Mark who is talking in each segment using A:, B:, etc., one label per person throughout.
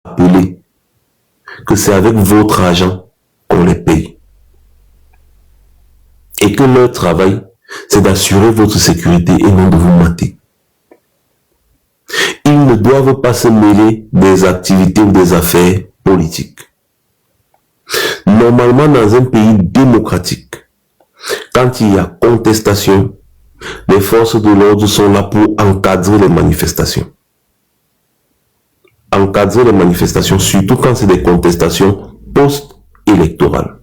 A: rappeler que c'est avec votre argent qu'on les paye. Et que leur travail, c'est d'assurer votre sécurité et non de vous mater. Ils ne doivent pas se mêler des activités ou des affaires politiques. Normalement, dans un pays démocratique, quand il y a contestation, les forces de l'ordre sont là pour encadrer les manifestations. Encadrer les manifestations, surtout quand c'est des contestations post-électorales.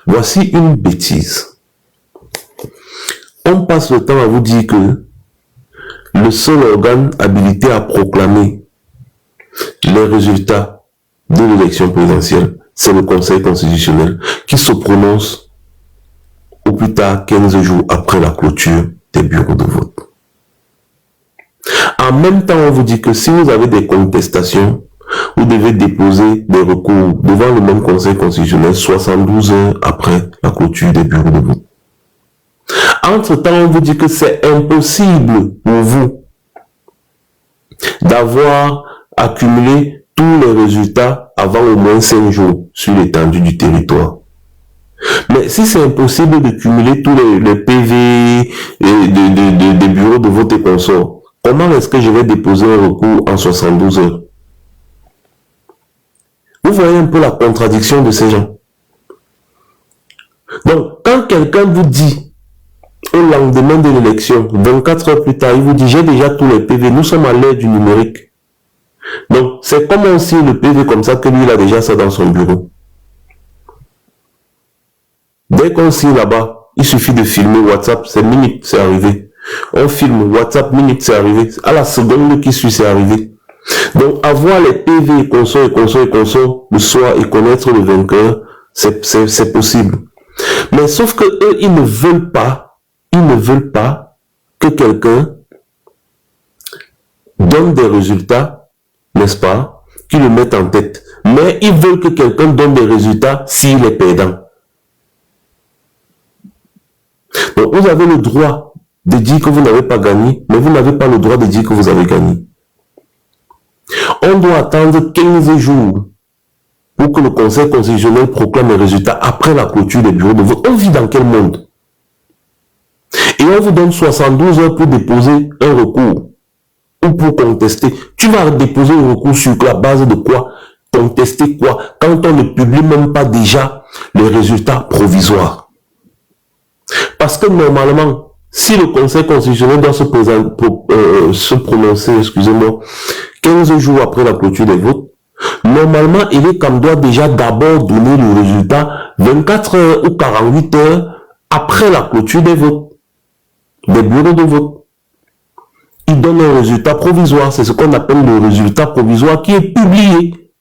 A: Voici une bêtise. On passe le temps à vous dire que le seul organe habilité à proclamer les résultats de l'élection présidentielle, c'est le Conseil constitutionnel qui se prononce au plus tard 15 jours après la clôture des bureaux de vote. En même temps, on vous dit que si vous avez des contestations, vous devez déposer des recours devant le même Conseil constitutionnel 72 heures après la clôture des bureaux de vote. Entre-temps, on vous dit que c'est impossible pour vous d'avoir accumulé tous les résultats avant au moins 5 jours sur l'étendue du territoire. Mais si c'est impossible de cumuler tous les PV des bureaux de vote et consorts, comment est-ce que je vais déposer un recours en 72 heures? Vous voyez un peu la contradiction de ces gens. Donc, quand quelqu'un vous dit, au lendemain de l'élection, 24 heures plus tard, il vous dit, j'ai déjà tous les PV, nous sommes à l'ère du numérique. Donc, c'est comme on signe le PV comme ça que lui, il a déjà ça dans son bureau. Dès qu'on signe là-bas, il suffit de filmer WhatsApp, c'est minute, c'est arrivé. On filme WhatsApp, minute, c'est arrivé. À la seconde qui suit, c'est arrivé. Donc, avoir les PV, consorts le soir et connaître le vainqueur, c'est possible. Mais sauf que eux, ils ne veulent pas que quelqu'un donne des résultats, n'est-ce pas, qui le mettent en tête. Mais ils veulent que quelqu'un donne des résultats s'il est perdant. Donc, vous avez le droit de dire que vous n'avez pas gagné, mais vous n'avez pas le droit de dire que vous avez gagné. On doit attendre 15 jours pour que le Conseil constitutionnel proclame les résultats après la clôture des bureaux de vote. On vit dans quel monde? Et on vous donne 72 heures pour déposer un recours ou pour contester. Tu vas déposer un recours sur la base de quoi? Contester quoi? Quand on ne publie même pas déjà les résultats provisoires. Parce que normalement, si le Conseil constitutionnel doit se prononcer, excusez-moi, 15 jours après la clôture des votes, normalement, il est comme doit déjà d'abord donner le résultat 24 heures ou 48 heures après la clôture des votes, des bureaux de vote. Il donne un résultat provisoire, c'est ce qu'on appelle le résultat provisoire qui est publié.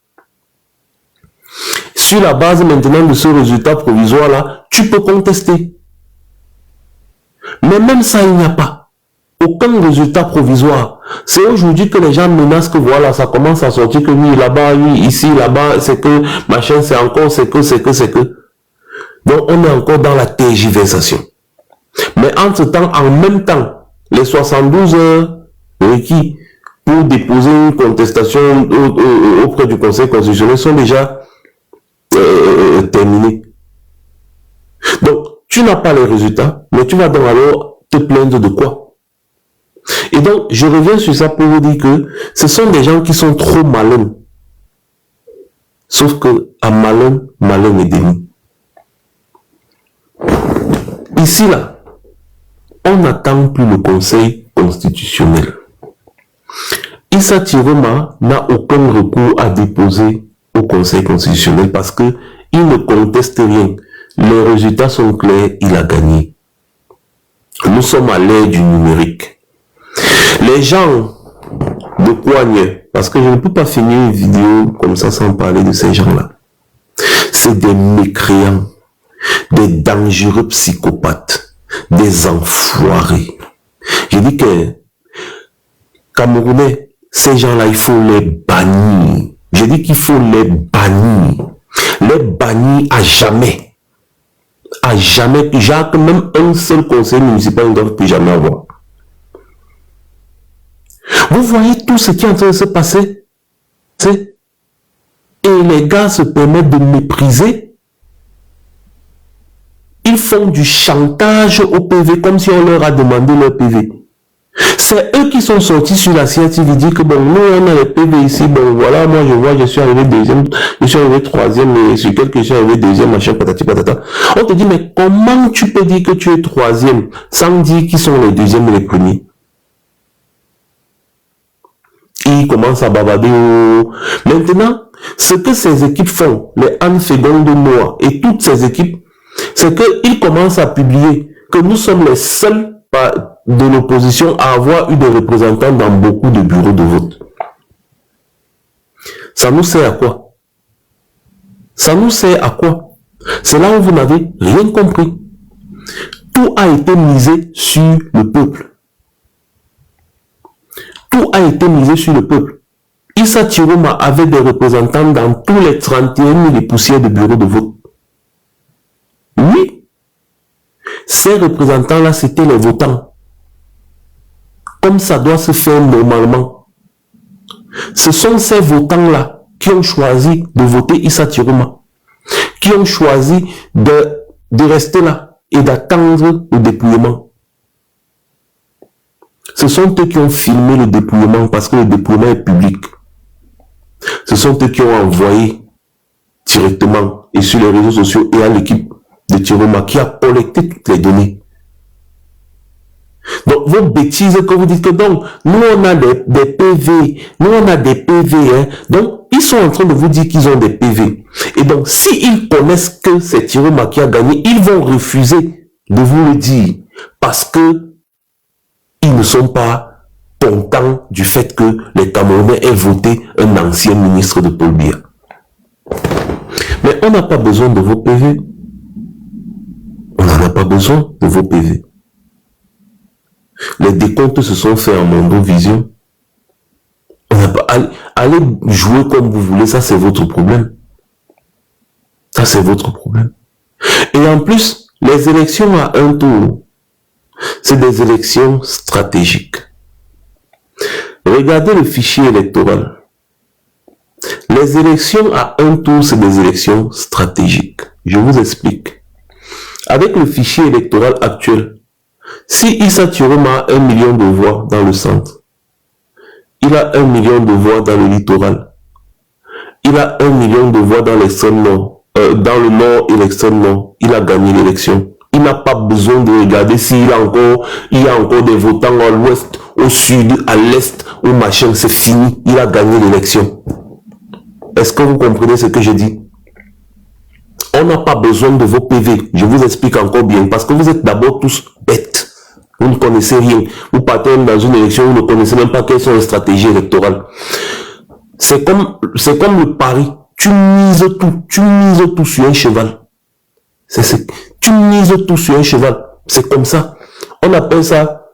A: Sur la base maintenant de ce résultat provisoire-là, tu peux contester. Mais même ça, il n'y a pas. Aucun résultat provisoire. C'est aujourd'hui que les gens menacent que voilà, ça commence à sortir que oui, là-bas, oui, ici, là-bas, c'est que, machin, c'est encore, c'est que. Donc, on est encore dans la tergiversation. Mais entre-temps, en même temps, les 72 heures requis pour déposer une contestation auprès du Conseil constitutionnel sont déjà terminées. Donc, tu n'as pas les résultats, mais tu vas donc alors te plaindre de quoi? Et donc, je reviens sur ça pour vous dire que ce sont des gens qui sont trop malins. Sauf que, à malin, malin est demi. Ici, là, on n'attend plus le Conseil constitutionnel. Issa Tiroma n'a aucun recours à déposer au Conseil constitutionnel parce que il ne conteste rien. Les résultats sont clairs, il a gagné. Nous sommes à l'ère du numérique. Les gens de Coigne, parce que je ne peux pas finir une vidéo comme ça sans parler de ces gens-là. C'est des mécréants, des dangereux psychopathes, des enfoirés. Je dis que Camerounais, ces gens-là, il faut les bannir. Je dis qu'il faut les bannir. Les bannir à jamais. À jamais, Jacques, même un seul conseil municipal ne doit plus jamais avoir. Vous voyez tout ce qui est en train de se passer et les gars se permettent de mépriser. Ils font du chantage au PV comme si on leur a demandé leur PV. C'est eux qui sont sortis sur la CRTV, disent que bon, nous on a les PV ici, bon voilà, moi je vois, je suis arrivé deuxième, je suis arrivé troisième, et sur quelques je suis arrivé deuxième, machin, patati patata. On te dit, mais comment tu peux dire que tu es troisième sans dire qui sont les deuxièmes et les premiers? Ils commencent à bavarder. Maintenant, ce que ces équipes font, les Anne Fegondo Noah et toutes ces équipes, c'est qu'ils commencent à publier que nous sommes les seuls de l'opposition à avoir eu des représentants dans beaucoup de bureaux de vote. Ça nous sert à quoi? Ça nous sert à quoi? C'est là où vous n'avez rien compris. Tout a été misé sur le peuple. Tout a été misé sur le peuple. Issa Tiroma avait des représentants dans tous les 31 000 poussières de bureaux de vote. Oui. Ces représentants-là, c'était les votants. Comme ça doit se faire normalement. Ce sont ces votants-là qui ont choisi de voter Issa Tiroma, qui ont choisi de rester là et d'attendre le dépouillement. Ce sont eux qui ont filmé le dépouillement parce que le dépouillement est public. Ce sont eux qui ont envoyé directement et sur les réseaux sociaux et à l'équipe de Tiroma qui a collecté toutes les données. Donc, vos bêtises que vous dites que donc, nous on a des PV, nous on a des PV, hein. Donc, ils sont en train de vous dire qu'ils ont des PV. Et donc, s'ils connaissent que c'est Tiroma qui a gagné, ils vont refuser de vous le dire parce que ils ne sont pas contents du fait que les Camerounais aient voté un ancien ministre de Paul Biya. Mais on n'a pas besoin de vos PV. On n'en a pas besoin de vos PV. Les décomptes se sont faits en Mondovision. Allez jouer comme vous voulez, ça c'est votre problème. Ça c'est votre problème. Et en plus, les élections à un tour, c'est des élections stratégiques. Regardez le fichier électoral. Les élections à un tour, c'est des élections stratégiques. Je vous explique. Avec le fichier électoral actuel, si Issa Tiroma a 1 million de voix dans le centre, il a 1 million de voix dans le littoral, il a 1 million de voix dans l'extrême nord, dans le nord et l'extrême nord, il a gagné l'élection. Il n'a pas besoin de regarder s'il y a encore des votants à l'ouest, au sud, à l'est, au machin, c'est fini, il a gagné l'élection. Est-ce que vous comprenez ce que je dis? On n'a pas besoin de vos PV. Je vous explique encore bien. Parce que vous êtes d'abord tous bêtes. Vous ne connaissez rien. Vous partez dans une élection, vous ne connaissez même pas quelles sont les stratégies électorales. C'est comme le pari. Tu mises tout sur un cheval. Tu mises tout sur un cheval. C'est comme ça. On appelle ça,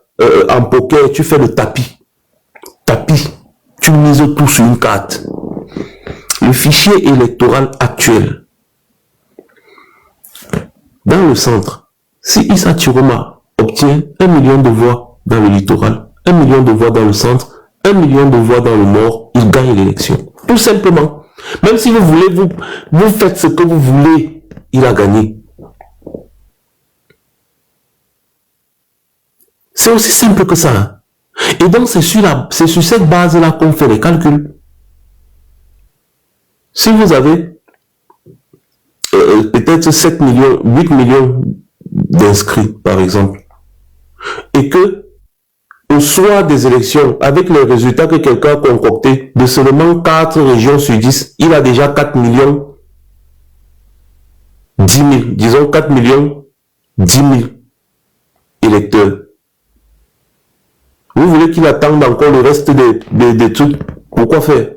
A: en poker, tu fais le tapis. Tapis. Tu mises tout sur une carte. Le fichier électoral actuel, dans le centre, si Issa Tiroma obtient 1 million de voix dans le littoral, 1 million de voix dans le centre, 1 million de voix dans le nord, il gagne l'élection. Tout simplement. Même si vous voulez, vous faites ce que vous voulez, il a gagné. C'est aussi simple que ça. Hein? Et donc, c'est sur cette base-là qu'on fait les calculs. Si vous avez peut-être 7 millions, 8 millions d'inscrits, par exemple, et que au soir des élections, avec les résultats que quelqu'un a concoctés, de seulement 4 régions sur 10, il a déjà 4 millions 10 000, disons 4 millions 10 000 électeurs. Vous voulez qu'il attende encore le reste des trucs? Pourquoi faire?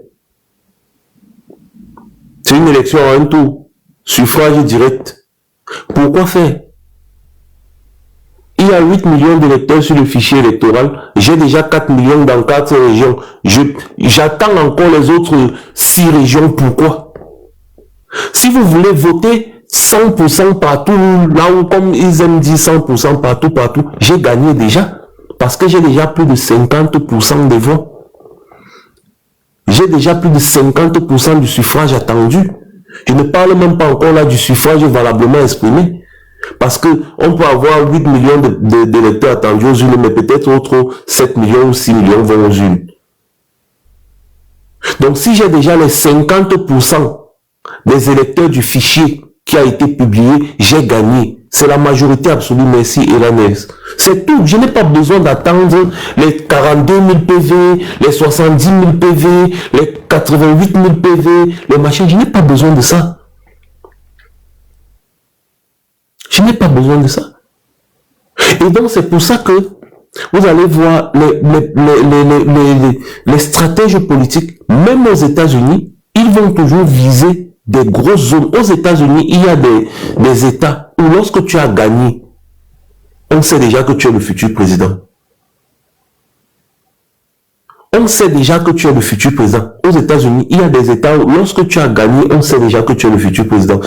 A: C'est une élection à un tour. Suffrage direct. Pourquoi faire? Il y a 8 millions d'électeurs sur le fichier électoral. J'ai déjà 4 millions dans 4 régions. J'attends encore les autres 6 régions. Pourquoi? Si vous voulez voter 100% partout, là où comme ils aiment dire 100% partout, j'ai gagné déjà. Parce que j'ai déjà plus de 50% des voix. j'ai déjà plus de 50% du suffrage attendu. Je ne parle même pas encore là du suffrage valablement exprimé. Parce que on peut avoir 8 millions d'électeurs attendus aux urnes, mais peut-être autres 7 millions ou 6 millions vont aux urnes. Donc si j'ai déjà les 50% des électeurs du fichier qui a été publié, j'ai gagné. C'est la majorité absolue, merci Hélène. C'est tout. Je n'ai pas besoin d'attendre les 42 000 PV, les 70 000 PV, les 88 000 PV, les machins. Je n'ai pas besoin de ça. Je n'ai pas besoin de ça. Et donc c'est pour ça que vous allez voir les stratèges politiques, même aux États-Unis, ils vont toujours viser des grosses zones. Aux États-Unis, il y a des États où lorsque tu as gagné, on sait déjà que tu es le futur président. On sait déjà que tu es le futur président. Aux États-Unis, il y a des États où lorsque tu as gagné, on sait déjà que tu es le futur président.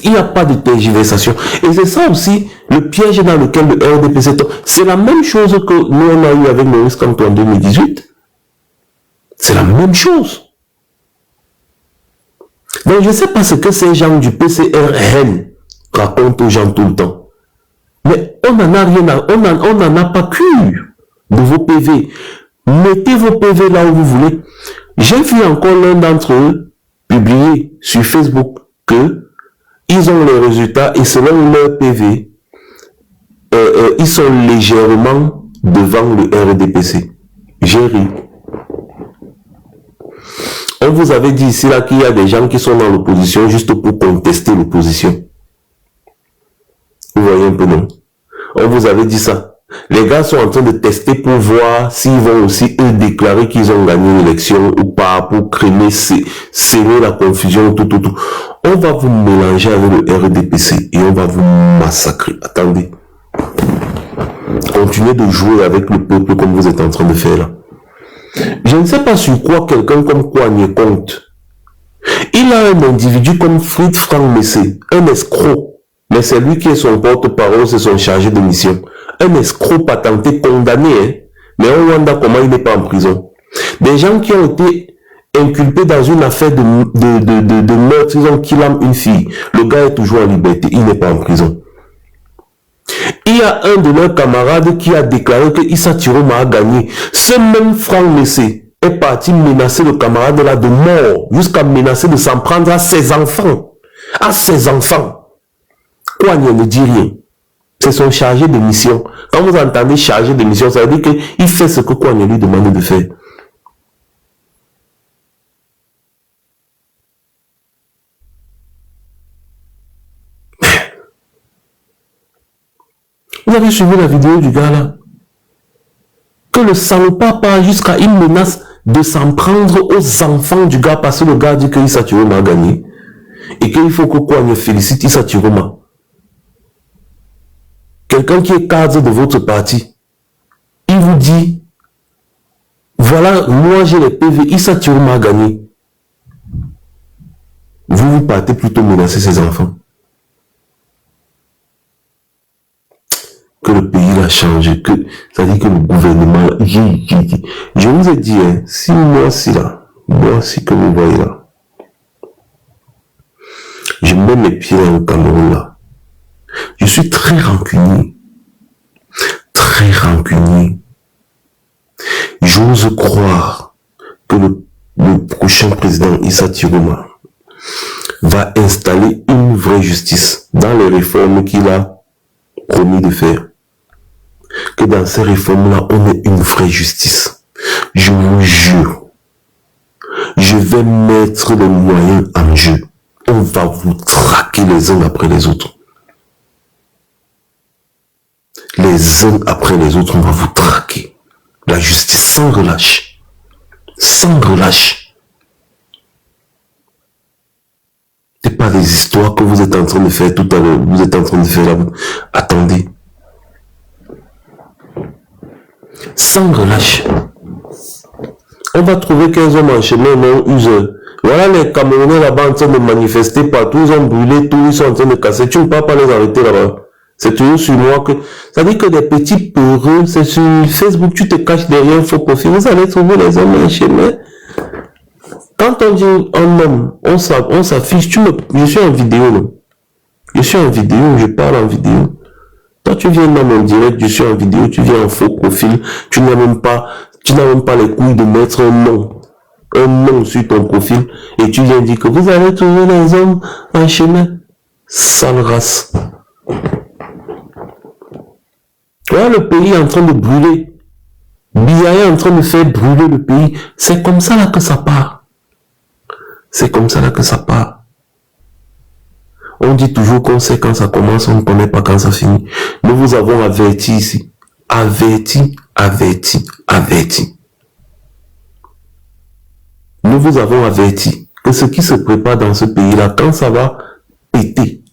A: Il n'y a pas de tergiversation. Et c'est ça aussi le piège dans lequel le RDPC tombe. C'est la même chose que nous on a eu avec Maurice Kamto en 2018. C'est la même chose. Donc je ne sais pas ce que ces gens du PCRN racontent aux gens tout le temps. Mais on n'en a rien à... On n'en a pas cure de vos PV. Mettez vos PV là où vous voulez. J'ai vu encore l'un d'entre eux publier sur Facebook que ils ont les résultats et selon leur PV, ils sont légèrement devant le RDPC. J'ai ri. On vous avait dit ici là qu'il y a des gens qui sont dans l'opposition juste pour contester l'opposition. Vous voyez un peu, non? On vous avait dit ça. Les gars sont en train de tester pour voir s'ils vont aussi eux déclarer qu'ils ont gagné l'élection ou pas, pour créer, semer la confusion, tout. On va vous mélanger avec le RDPC et on va vous massacrer. Attendez. Continuez de jouer avec le peuple comme vous êtes en train de faire là. Je ne sais pas sur quoi quelqu'un comme Kouagne compte. Il a un individu comme Fritz Frank Messé, un escroc. Mais c'est lui qui est son porte-parole, c'est son chargé de mission. Un escroc patenté, condamné, hein. Mais au Rwanda, comment il n'est pas en prison? Des gens qui ont été inculpés dans une affaire de meurtre, ils ont killé une fille. Le gars est toujours en liberté, il n'est pas en prison. Il y a un de leurs camarades qui a déclaré que Issa Tiroma a gagné. Ce même Franck Messé est parti menacer le camarade là de mort, jusqu'à menacer de s'en prendre à ses enfants. À ses enfants. Kouagne ne dit rien. C'est son chargé de mission. Quand vous entendez chargé de mission, ça veut dire qu'il fait ce que Kouagne lui demande de faire. Vous avez suivi la vidéo du gars là? Que le salopard part jusqu'à une menace de s'en prendre aux enfants du gars parce que le gars dit que Issa Tiroma a gagné. Et qu'il faut que Kouagne félicite Issa Tiroma. Quelqu'un qui est cadre de votre parti, il vous dit, voilà, moi j'ai les PV, Issa Tiroma a gagné. Vous partez plutôt menacer ses enfants. Que le pays a changé, c'est-à-dire que le gouvernement, je vous ai dit, hein, si moi que vous voyez là, je mets mes pieds dans le Cameroun là, je suis très rancunier. Très rancunier. J'ose croire que le prochain président Issa Tiroma va installer une vraie justice dans les réformes qu'il a promis de faire. Que dans ces réformes-là, on ait une vraie justice. Je vous jure, je vais mettre les moyens en jeu. On va vous traquer les uns après les autres. Les uns après les autres, on va vous traquer. La justice sans relâche. Sans relâche. C'est pas des histoires que vous êtes en train de faire tout à l'heure. Vous êtes en train de faire là. Attendez. Sans relâche. On va trouver 15 hommes en chemin non usés. Voilà les Camerounais là-bas en train de manifester partout. Ils ont brûlé tout. Ils sont en train de casser. Tu ne peux pas les arrêter là-bas. C'est toujours sur moi que... Ça dit que des petits peureux, c'est sur Facebook, tu te caches derrière un faux profil. Vous allez trouver les hommes en chemin. Quand on dit un homme, on s'affiche, je suis en vidéo, non? Je suis en vidéo, je parle en vidéo. Toi, tu viens dans mon direct, je suis en vidéo, tu viens en faux profil, tu n'as même pas les couilles de mettre un nom sur ton profil, et tu viens dire que vous allez trouver les hommes en chemin. Sale race. Tu vois, le pays est en train de brûler. Biya est en train de faire brûler le pays. C'est comme ça là que ça part. C'est comme ça là que ça part. On dit toujours qu'on sait quand ça commence, on ne connaît pas quand ça finit. Nous vous avons averti ici. Averti, averti, averti. Nous vous avons averti que ce qui se prépare dans ce pays-là, quand ça va péter,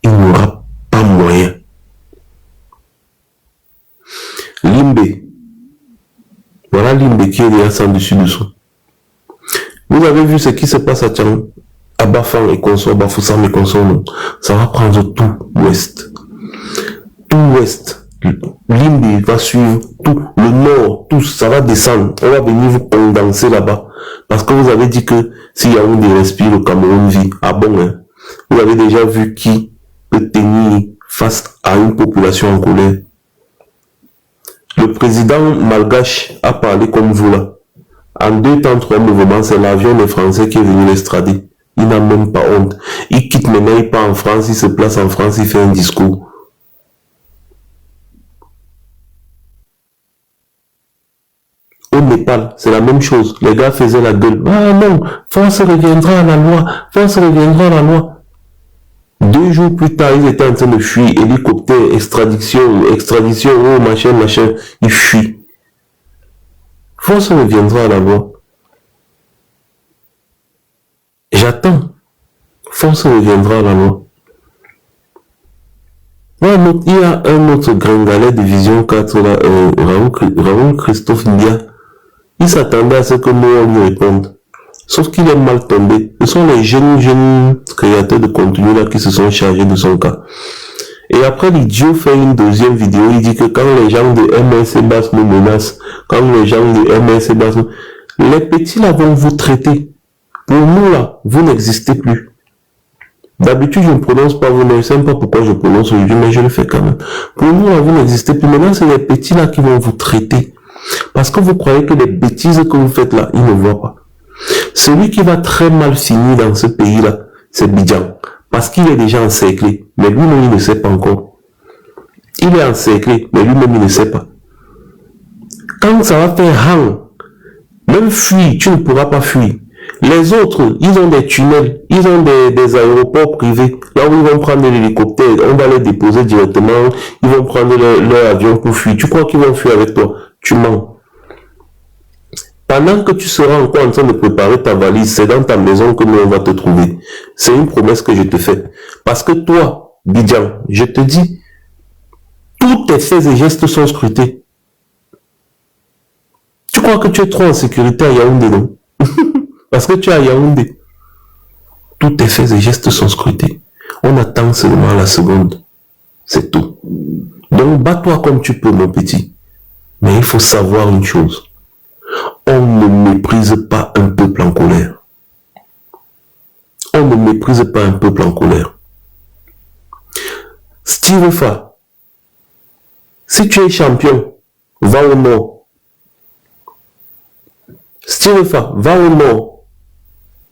A: il n'y aura pas moyen. Limbe. Voilà Limbe qui est déjà sans dessus-dessous. Vous avez vu ce qui se passe à Tchang, à Bafang et consort, Bafoussam et consort, non. Ça va prendre tout l'ouest. Tout l'ouest. Limbe va suivre tout le nord, tout, ça va descendre. On va venir vous condenser là-bas. Parce que vous avez dit que si Yaoundé respire, le Cameroun vit. Ah bon, hein. Vous avez déjà vu qui peut tenir face à une population en colère. Le président malgache a parlé comme vous là. En 2 temps, 3 mouvements, c'est l'avion des Français qui est venu l'estrader. Il n'a même pas honte. Il quitte maintenant, il part en France, il se place en France, il fait un discours. Au Népal, c'est la même chose. Les gars faisaient la gueule. Ah non, France reviendra à la loi. France reviendra à la loi. 2 jours plus tard, ils étaient en train de fuir. Hélicoptère, extradition, oh machin, machin. Ils fuient. France reviendra à la loi. J'attends. France reviendra à la loi. Ouais, il y a un autre gringalet de Vision 4 là, Raoul Christophe Ndia. Il s'attendait à ce que nous on lui réponde. Sauf qu'il est mal tombé. Ce sont les jeunes créateurs de contenu là qui se sont chargés de son cas. Et après, l'idiot fait une deuxième vidéo. Il dit que quand les gens de MRC Basse nous menacent, quand les gens de MRC Basse les petits là vont vous traiter. Pour nous là, vous n'existez plus. D'habitude, je ne prononce pas, vous ne savez pas pourquoi je prononce aujourd'hui, mais je le fais quand même. Pour nous là, vous n'existez plus. Maintenant, c'est les petits là qui vont vous traiter. Parce que vous croyez que les bêtises que vous faites là, ils ne voient pas. Celui qui va très mal finir dans ce pays-là, c'est Bidjan. Parce qu'il est déjà encerclé. Mais lui-même, il ne sait pas encore. Il est encerclé, mais lui-même, il ne sait pas. Quand ça va faire hang, même fuir, tu ne pourras pas fuir. Les autres, ils ont des tunnels, ils ont des aéroports privés. Là où ils vont prendre l'hélicoptère, on va les déposer directement, ils vont prendre leur avion pour fuir. Tu crois qu'ils vont fuir avec toi? Tu mens. Pendant que tu seras encore en train de préparer ta valise, c'est dans ta maison que nous on va te trouver. C'est une promesse que je te fais. Parce que toi, Bidjan, je te dis, tous tes faits et gestes sont scrutés. Tu crois que tu es trop en sécurité à Yaoundé, non? Parce que tu es à Yaoundé. Tous tes faits et gestes sont scrutés. On attend seulement la seconde. C'est tout. Donc, bats-toi comme tu peux, mon petit. Mais il faut savoir une chose. On ne méprise pas un peuple en colère. On ne méprise pas un peuple en colère. Steve Fa, si tu es champion, va au nord. Steve Fa, va au nord.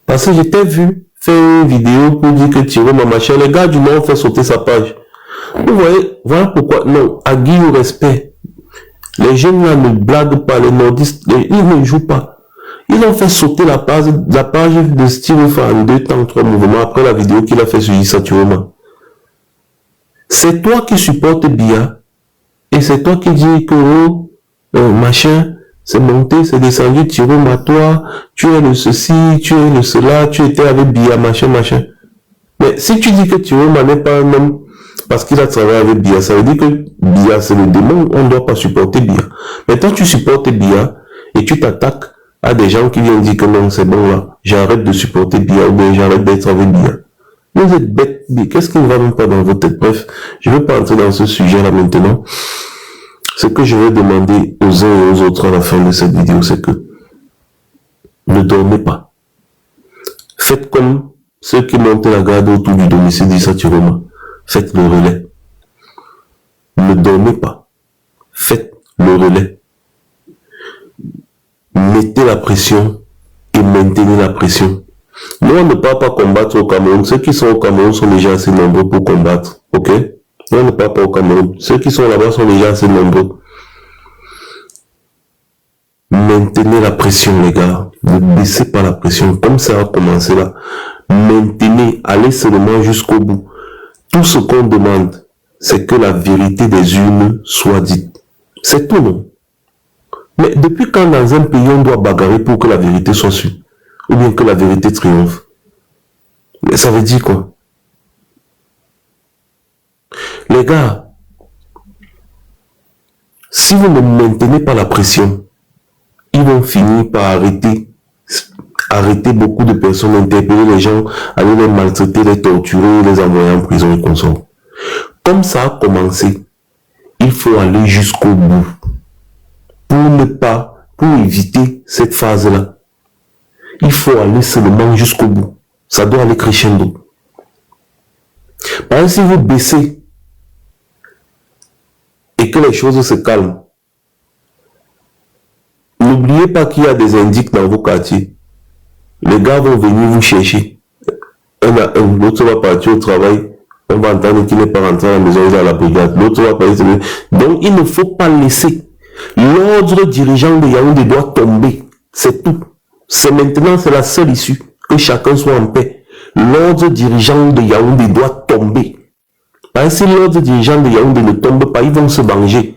A: Parce que je t'ai vu faire une vidéo pour dire que Thierry machin. Les gars du nord ont fait sauter sa page. Vous voyez, voilà pourquoi. Non, à Guy au respect. Les jeunes là ne blaguent pas, les nordistes, ils ne jouent pas. Ils ont fait sauter la page de Steve Fa en 2 temps, 3 mouvements après la vidéo qu'il a fait sur Issa Turoma. C'est toi qui supportes Biya et c'est toi qui dis que machin, c'est monté, c'est descendu, Turoma, toi, tu es le ceci, tu es le cela, tu étais avec Biya, machin, machin. Mais si tu dis que Turoma n'est pas un homme, parce qu'il a travaillé avec Biya, ça veut dire que Biya c'est le démon, on ne doit pas supporter Biya. Mais toi tu supportes Biya et tu t'attaques à des gens qui viennent dire que non c'est bon là, j'arrête de supporter Biya ou bien j'arrête d'être avec Biya. Vous êtes bêtes, qu'est-ce qui ne va même pas dans votre tête? Bref, je ne vais pas entrer dans ce sujet là maintenant. Ce que je vais demander aux uns et aux autres à la fin de cette vidéo, c'est que Ne dormez pas. Faites comme ceux qui montent la garde autour du domicile d'Issa Chiroma. Faites le relais. Ne dormez pas. Faites le relais. Mettez la pression et maintenez la pression. Nous, on ne peut pas combattre au Cameroun. Ceux qui sont au Cameroun sont déjà assez nombreux pour combattre. Ok? Nous, on ne peut pas au Cameroun. Ceux qui sont là-bas sont déjà assez nombreux. Maintenez la pression, les gars. Ne baissez pas la pression. Comme ça a commencé là. Maintenez. Allez seulement jusqu'au bout. Tout ce qu'on demande, c'est que la vérité des urnes soit dite. C'est tout, non? Mais depuis quand dans un pays on doit bagarrer pour que la vérité soit sûre? Ou bien que la vérité triomphe? Mais ça veut dire quoi? Les gars, si vous ne maintenez pas la pression, ils vont finir par arrêter beaucoup de personnes, interpeller les gens, aller les maltraiter, les torturer, les envoyer en prison et consorts. Comme ça a commencé, il faut aller jusqu'au bout. Pour éviter cette phase-là, il faut aller seulement jusqu'au bout. Ça doit aller crescendo. Par exemple, si vous baissez et que les choses se calment, n'oubliez pas qu'il y a des indices dans vos quartiers. Les gars vont venir vous chercher. Un à un, l'autre va partir au travail. On va entendre qu'il n'est pas rentré à la maison, il est à la brigade. L'autre va partir. Donc, il ne faut pas laisser. L'ordre dirigeant de Yaoundé doit tomber. C'est tout. C'est maintenant, c'est la seule issue. Que chacun soit en paix. L'ordre dirigeant de Yaoundé doit tomber. Parce que si l'ordre dirigeant de Yaoundé ne tombe pas, ils vont se venger.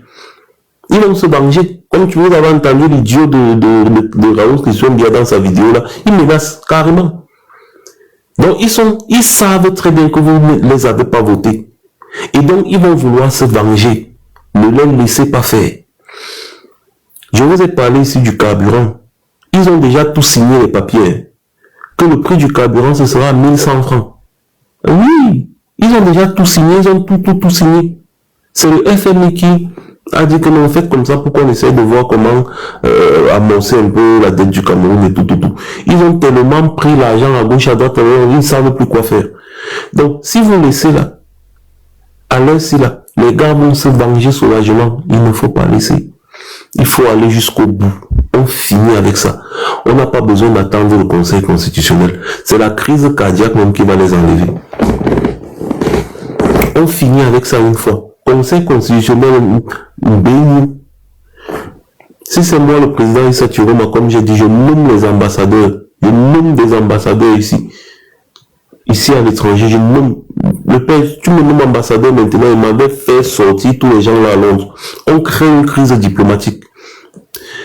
A: Ils vont se venger. Comme tu vous avez entendu l'idiot de Raoul Christian Bia dans sa vidéo là, il menace carrément. Donc ils savent très bien que vous ne les avez pas votés. Et donc ils vont vouloir se venger. Ne les laissez pas faire. Je vous ai parlé ici du carburant. Ils ont déjà tout signé les papiers. Que le prix du carburant ce sera 1100 francs. Oui, ils ont déjà tout signé, ils ont tout signé. C'est le FMI qui a dit que non, faites comme ça pour qu'on essaie de voir comment amorcer un peu la dette du Cameroun et tout. Ils ont tellement pris l'argent à gauche, à droite, ils ne savent plus quoi faire. Donc, si vous laissez là, à l'heure-ci là, les gars vont se venger sauvagement. Il ne faut pas laisser. Il faut aller jusqu'au bout. On finit avec ça. On n'a pas besoin d'attendre le Conseil constitutionnel. C'est la crise cardiaque même qui va les enlever. On finit avec ça une fois. Conseil constitutionnel, béni. Si c'est moi le président Issa Chiroma, comme j'ai dit, je nomme les ambassadeurs. Je nomme des ambassadeurs ici. Ici à l'étranger, je nomme. Le père, tu me nommes ambassadeur maintenant, il m'avait fait sortir tous les gens là à Londres. On crée une crise diplomatique.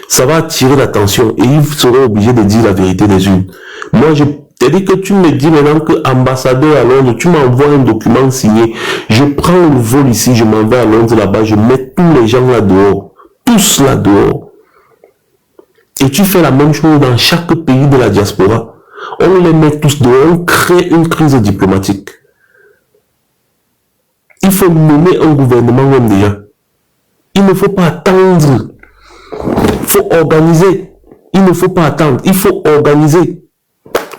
A: Ça va attirer l'attention et ils seront obligés de dire la vérité des urnes. Moi, je t'ai dit que tu me dis maintenant que ambassadeur à Londres, tu m'envoies un document signé. Je prends le vol ici, je m'en vais à Londres là-bas, je mets tous les gens là dehors. Tous là dehors. Et tu fais la même chose dans chaque pays de la diaspora. On les met tous dehors, on crée une crise diplomatique. Il faut nommer un gouvernement même déjà. Il ne faut pas attendre. Il faut organiser. Il ne faut pas attendre. Il faut organiser.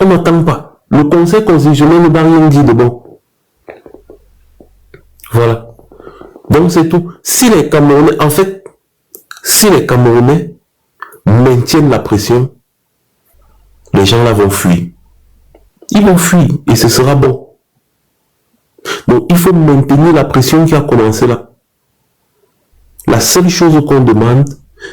A: On n'attend pas. Le Conseil constitutionnel ne va rien dire de bon. Voilà. Donc c'est tout. Si les Camerounais, en fait, si les Camerounais maintiennent la pression, les gens là vont fuir. Ils vont fuir et ce sera bon. Donc il faut maintenir la pression qui a commencé là. La seule chose qu'on demande,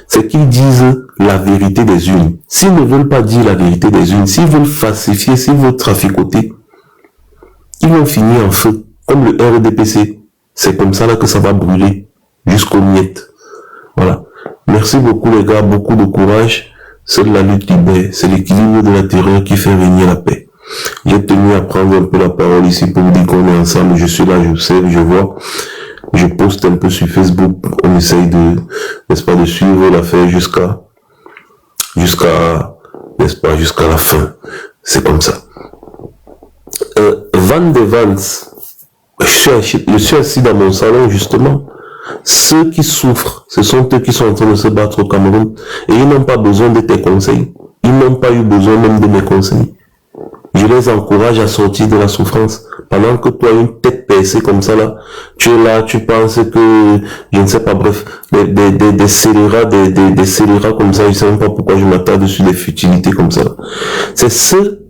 A: c'est qu'ils disent la vérité des urnes. S'ils ne veulent pas dire la vérité des urnes, s'ils veulent falsifier, s'ils veulent traficoter, ils vont finir en feu, comme le RDPC. C'est comme ça là que ça va brûler jusqu'aux miettes. Voilà. Merci beaucoup les gars, beaucoup de courage. C'est de la lutte libère, c'est l'équilibre de la terreur qui fait régner la paix. J'ai tenu à prendre un peu la parole ici pour vous dire qu'on est ensemble. Je suis là, je sais, je vois. Je poste un peu sur Facebook. On essaye de, n'est-ce pas, de suivre l'affaire jusqu'à, n'est-ce pas, jusqu'à la fin. C'est comme ça. Van de Vance. Je suis assis dans mon salon, justement. Ceux qui souffrent, ce sont eux qui sont en train de se battre au Cameroun. Et ils n'ont pas besoin de tes conseils. Ils n'ont pas eu besoin même de mes conseils. Je les encourage à sortir de la souffrance. Pendant que toi, une tête percée comme ça là, tu es là, tu penses que, je ne sais pas, bref, des scélérats comme ça, je ne sais même pas pourquoi je m'attarde sur des futilités comme ça. C'est ceux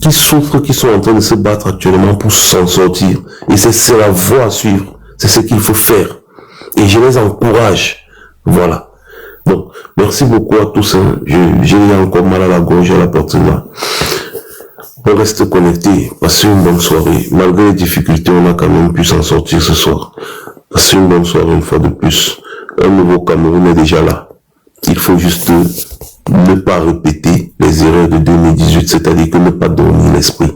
A: qui souffrent, qui sont en train de se battre actuellement pour s'en sortir. Et c'est la voie à suivre. C'est ce qu'il faut faire. Et je les encourage. Voilà. Donc, merci beaucoup à tous. Hein. J'ai encore mal à la gorge à la portée là. On reste connecté. Passez une bonne soirée. Malgré les difficultés, on a quand même pu s'en sortir ce soir. Passez une bonne soirée une fois de plus. Un nouveau Cameroun est déjà là. Il faut juste ne pas répéter les erreurs de 2018, c'est-à-dire que ne pas dormir l'esprit.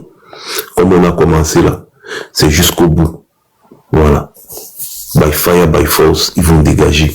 A: Comme on a commencé là. C'est jusqu'au bout. Voilà. By fire, by force, ils vont dégager.